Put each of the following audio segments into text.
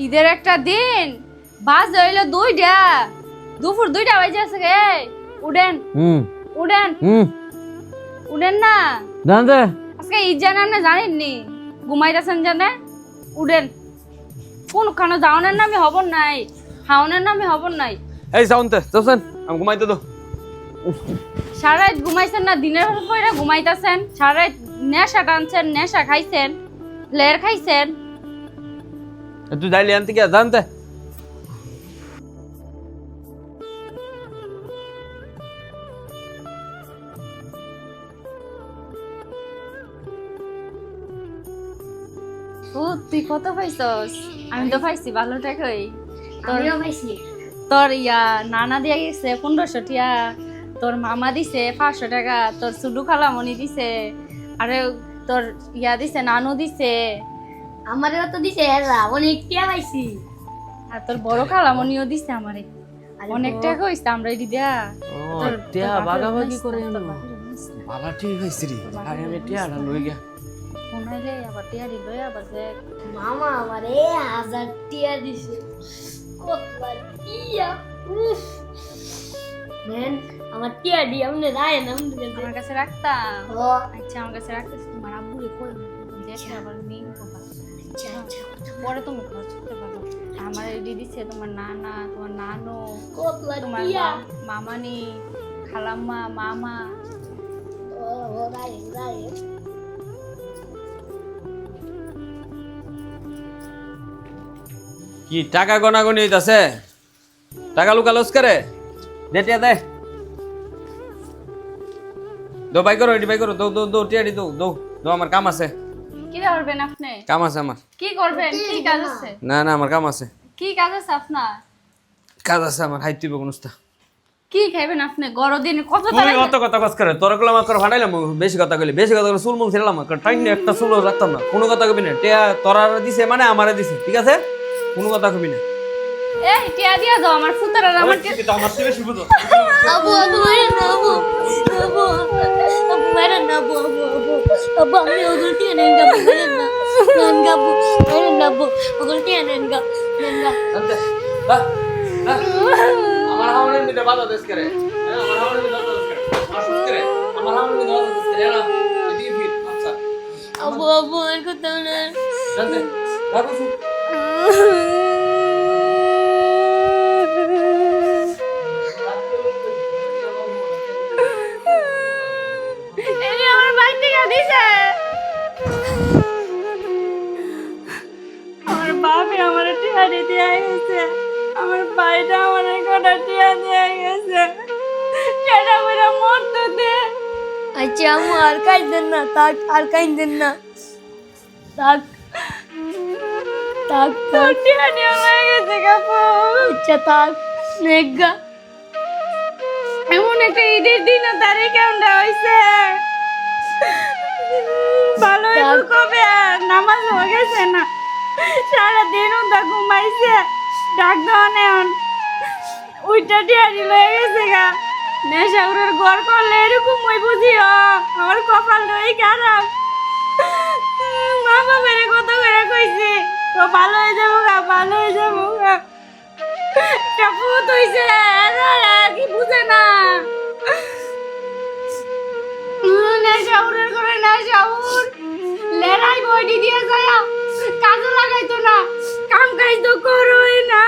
ঈদের একটা দিন বাস হইলো 2টা, দুপুর 2টা বাজে আছে গে। উড়েন উড়েন উড়েন না, জানতে আজকে ঈদ জানেন না, জানেননি ঘুমাইতেছেন জানে। উড়েন, কোনখানে যাওনের নামে হবর নাই, খাওনের নামে হবর নাই। এই সাউন্ডতে যাচ্ছেন আমি ঘুমাইতে দো। সারা রাত ঘুমাইছেন না, দিনের পরে ঘুমাইতেছেন। সারা রাত নেশা টানছেন, নেশা খাইছেন, লের খাইছেন। তুই যাইলি আনতে কি জানতে ও তুই কত পাইছস? আমি তো পাইছি ভালো টাকাই। আমিও পাইছি। তোর নানা দিয়া গেছে 1500 টিয়া, তোর মামা দিছে 500 টাকা, তোর সুডু খালামণি দিছে, আরে তোর দিছে নানু দিছে, আমারও তো দিছে এরা অনেক টিয়া পাইছি। আর তোর বড় খালামণিও দিছে আমারে অনেক টাকা হইছে। আমরা এটি দেয়া ও টিয়া ভাগাভাগি করে আনো বাবা। ঠিক হইছে রে, আমি টিয়াটা লই গিয়া মনে রে আবার টিয়া দিল আবার যে মামা আমারে 1000 টিয়া দিছে। কতবার টিয়া, উফ ম্যান, আমার টিয়া দি আমনে রায় নাম দিতে। আমার কাছে রাখতাম। ও আচ্ছা আমার কাছে রাখতেছ, তোমার আব্বুরে কই দেখে আবার নেই কথা। আচ্ছা আচ্ছা, পরে তুমি খরচ করতে পারো। আমার এডি দিছে তোমার নানা, তোমার নানু, কতবার তোমার টিয়া। মামানি, খালাম্মা, মামা। ও ও রায় রায়। কি টাকা গনাগনি হইতাছে? টাকা লুকালোস করে দে টিয়া দে। দো বাই করো, এডি বাই করো, দো দো দো টিয়া দি দো দো দো, আমার কাম আছে। কি করবেন আপনি? কাম আছে আমার। কি করবেন? কি কাজ আছে? না না আমার কাম আছে, কি কাজ আছে আপনার? কাজ আছে আমার। হাইতে বগুনস্তা কি খাইবেন আপনি? গরদিন কত তুই তারিখ? কত কথা কাজ করে তোর গুলো আমাকে ফাটাইলাম। বেশি কথা কইলে, বেশি কথা কইলে চুল মুল ছিলাম টাইম একটা চুলও রাখতাম না। কোনো কথা কবি না। টিয়া তোরা দিছে মানে আমারে দিছে, ঠিক আছে? কোনো কথা কবি না। এই টিয়া দিয়া যাও আমার ফুতার আর আমার টিয়া। তো আমার থেকে শুভ তো আবু আবু মারে না আবু আবু আবু মারে না আবু আবু আবু আবু আমি ওগুলো টিয়া নেন গাবু মারে না নেন গাবু মারে না আবু ওগুলো টিয়া নেন গা নেন গা। জানতে আমার হাওনের মধ্যে বাধা দেশ করে। আমার হাওনের মধ্যে বাধা দেশ করে। আমার সুস্থ করে। আমার হাওনের মধ্যে বাধা দেশ করে না। এদিকে ফির আচ্ছা আবু আবু আর কথা না জানতে রাখো সুখ। এই আমার ভাই টিয়া দিছে। আমার বাপে আমার টিয়া দিতে গেছে। আমার ভাইটা আমার কটা টিয়া দিয়ে গেছে। টিয়াটা মেরা মরতে দে। আচ্ছা আমু আর কাইদেন না থাক আর কাইদেন না থাক থাক তোর টিয়া নিয়ে হয়ে গেছে কাপু। আচ্ছা থাক নেগা এমন একটা ঈদের দিন তারিখ কেমনটা হয়েছে। ভালো হইব কবে? আর নামাজ হয়ে গেছে না, সারাদিন ওটা ঘুমাইছে। ডাক দেওয়া নেন ওইটা টিয়ারি লয়ে গেছে গা। নেশাগুলোর ঘর করলে এরকম ওই বুঝিও। আমার কপাল রই খারাপ। মা বাবারে কত করে কইছি তো ভালো হয়ে যাবো গা, ভালো হয়ে যাবো গা। একটা ভূত হইছে, এরা কি বুঝে না। নেশাউরের করে নেশাউর লেরাই বডি দিয়ে যায়, কাজে লাগাইতো না, কাম কাজ তো করোই না।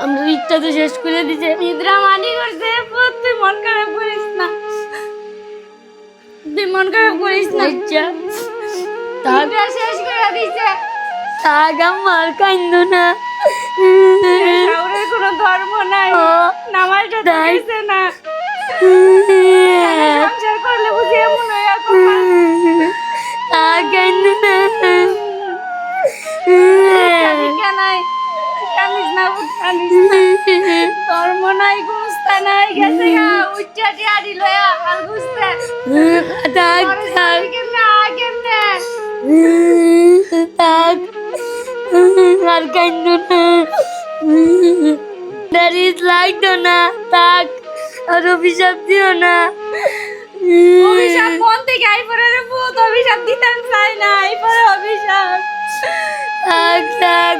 আমরা ইচ্ছা তো শেষ করে দিছে। নিদ্রা মানি করছে। তুই মন খারাপ করিস না, তুই মন খারাপ করিস না। আচ্ছা থাক নিদ্রা শেষ করে দিছে। থাক আমার কাইন্দ না নেশাউরের কোনো ধর্ম নাই, নামাজটা তো দিছে না। সংসার করলে বুঝি এমন হইয়া কপাল। থাক কাইন্দ না কানিস নাই, কানিস না, কানিস না। ধর্ম নাই, গুস্তা নাই, গেছে গা উচ্চা টিয়ারি লয়া আর গুস্তা। থাক থাক কেমনে কেমনে থাক আর কাইন্দ না দারিস লাগতো না। থাক আর অভিশাপ দিও না। অভিশাপ মন থেকে আই পরে রে ভূত। অভিশাপ দিতাম চাই না, আই পরে অভিশাপ। থাক